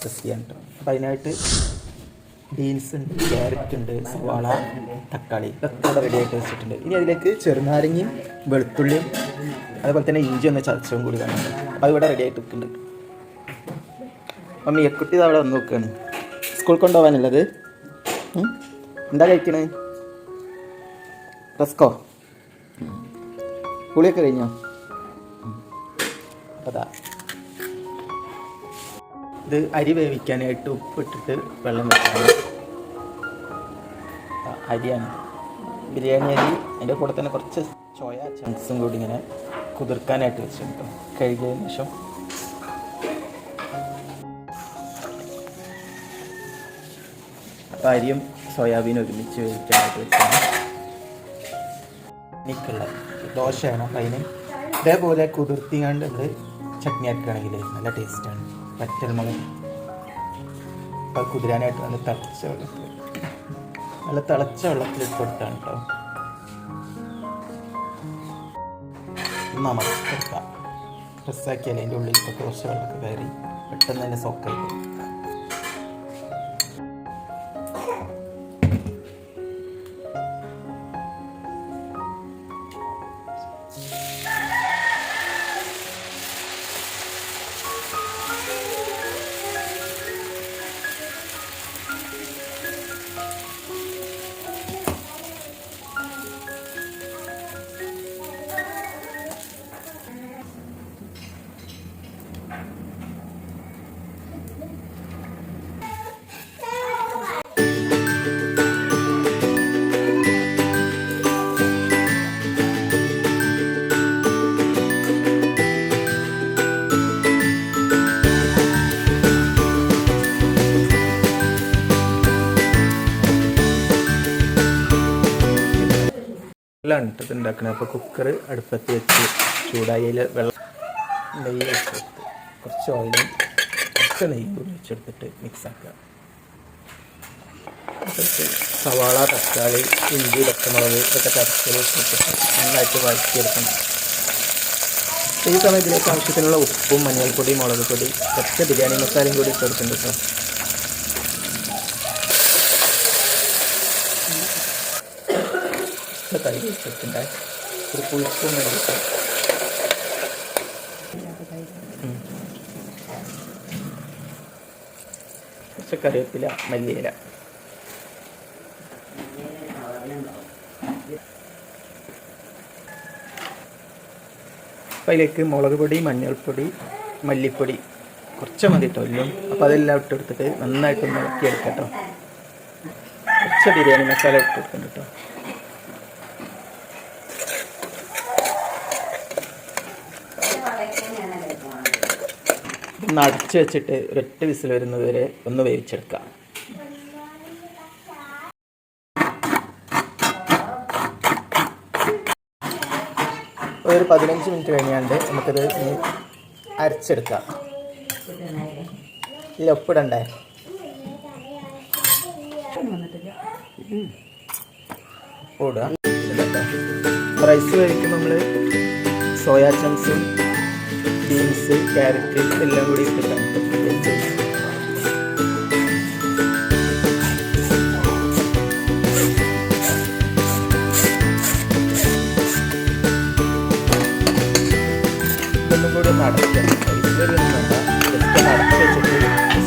Press ചെയ്യാൻ കേട്ടോ. അപ്പോൾ അതിനായിട്ട് ബീൻസ് ഉണ്ട്, ക്യാരറ്റ് ഉണ്ട്, സവാള, തക്കാളി ഇതൊക്കെ അവിടെ റെഡി ആയിട്ട് വെച്ചിട്ടുണ്ട്. ഇനി അതിലേക്ക് ചെറുനാരങ്ങയും വെളുത്തുള്ളിയും അതുപോലെ തന്നെ ഇഞ്ചി ഒന്ന് ചതച്ചതും കൂടി വേണം. അപ്പോൾ അതിവിടെ റെഡി ആയിട്ട് വെക്കുന്നുണ്ട്. മമ്മി എക്കുട്ടി അവിടെ വന്ന് നോക്കുകയാണ്. സ്കൂൾ കൊണ്ടുപോകാനുള്ളത് എന്താ കഴിക്കണേ? റസ്കോ? കുളിയൊക്കെ കഴിഞ്ഞോ? അതാ ഇത് അരി വേവിക്കാനായിട്ട് ഉപ്പിട്ടിട്ട് വെള്ളം വെച്ചാണ്. അരിയാണ് ബിരിയാണി അരി. അതിൻ്റെ കൂടെ തന്നെ കുറച്ച് സോയ ചങ്ക്സും കൂടി ഇങ്ങനെ കുതിർക്കാനായിട്ട് വെച്ചിട്ടുണ്ട് കഴുകിയതിന് ശേഷം. അപ്പോൾ അരിയും സോയാബീനും ഒരുമിച്ച് വേവിക്കാനായിട്ട് വെച്ചാണ്. എനിക്കുള്ള ദോശയാണ്. അപ്പം അതിന് ഇതേപോലെ കുതിർത്തിങ്ങാണ്ട് നമ്മൾ ചട്നി ആക്കുകയാണെങ്കിൽ നല്ല ടേസ്റ്റാണ്. പച്ചമുളക് അപ്പോൾ കുതിരാനായിട്ട് നല്ല തിളച്ച വെള്ളത്തിലിട്ട് കൊടുത്താണ് കേട്ടോ. നമസ്കരിക്കാം. പ്രസ്സാക്കിയാൽ അതിൻ്റെ ഉള്ളിൽ ഇപ്പോൾ കുറച്ച് വെള്ളമൊക്കെ കയറി പെട്ടെന്ന് തന്നെ സോക്കായി പോകും. ാണ് ഇട്ടത് ഉണ്ടാക്കുന്നത്. അപ്പോൾ കുക്കർ അടുപ്പത്ത് വെച്ച് ചൂടായി വെള്ളം നെയ്യ് വെച്ചെടുത്ത് കുറച്ച് ഓയിലും കുറച്ച് നെയ്യും കൂടി വെച്ചെടുത്തിട്ട് മിക്സാക്കുക. സവാള, തക്കാളി, ഇഞ്ചി, പച്ചമുളക് ഇതൊക്കെ ചതച്ചത് വെച്ചിട്ട് നന്നായിട്ട് വഴറ്റിയെടുക്കണം. ഈ സമയത്തിലേക്ക് ആവശ്യത്തിനുള്ള ഉപ്പും മഞ്ഞൾപ്പൊടി, മുളക് പൊടി, കുറച്ച് ബിരിയാണി മസാലയും കൂടി ഇട്ടെടുക്കുന്നുണ്ട് കേട്ടോ. തൈര് വെച്ചിട്ടുണ്ട് ഒരു പുളിപ്പും വേണ്ടിയിട്ട്. കുറച്ച് കറിവേപ്പില, മല്ലിയില. അപ്പം അതിലേക്ക് മുളക് പൊടി, മഞ്ഞൾപ്പൊടി, മല്ലിപ്പൊടി കുറച്ച് മതി കേട്ടോ എല്ലാം. അപ്പോൾ അതെല്ലാം ഇട്ടെടുത്തിട്ട് നന്നായിട്ടൊന്ന് ഇളക്കിയെടുക്കാം കേട്ടോ. കുറച്ച് ബിരിയാണി മസാല ഇട്ടെടുക്കുന്നുണ്ട് കേട്ടോ. ഒന്ന് അടച്ച് വെച്ചിട്ട് ഒരൊറ്റ വിസിൽ വരുന്നത് വരെ ഒന്ന് വേവിച്ചെടുക്കാം. ഒരു 15 മിനിറ്റ് കഴിഞ്ഞാണ്ട് നമുക്കത് അരച്ചെടുക്കാം. ഇല്ല, ഉപ്പിടണ്ടേ? ഉപ്പിടുക. റൈസ് വേവിക്കുമ്പോൾ നമ്മൾ സോയാ ചങ്ക്സും ബീൻസ്, ക്യാരറ്റ് എല്ലാം കൂടി ഇട്ടിട്ടാണ് വെച്ചത്. ഇതൊന്നും കൂടി ഒന്ന് അടയ്ക്കാം. ഇതിലൊന്നും വേണ്ട, ജസ്റ്റ് ഒന്ന് അടച്ച് വെച്ചിട്ട്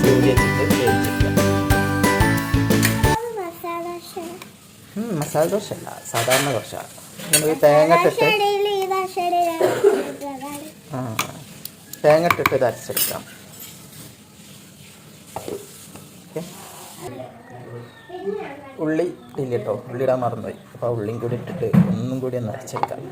സൂര്യ വെച്ചിട്ട് വേവിച്ചെടുക്കാം. മസാല ദോശ അല്ല, സാധാരണ ദോശ. നമുക്ക് തേങ്ങ ഇട്ടിട്ട് തേങ്ങ ഇട്ടിട്ട് ഇത് അരച്ചെടുക്കാം. ഓക്കെ, ഉള്ളി ഇല്ല കേട്ടോ, ഉള്ളി ഇടാൻ മറന്നുപോയി. അപ്പോൾ ഉള്ളിയും കൂടി ഇട്ടിട്ട് ഒന്നും കൂടി ഒന്ന് അരച്ചെടുക്കാം.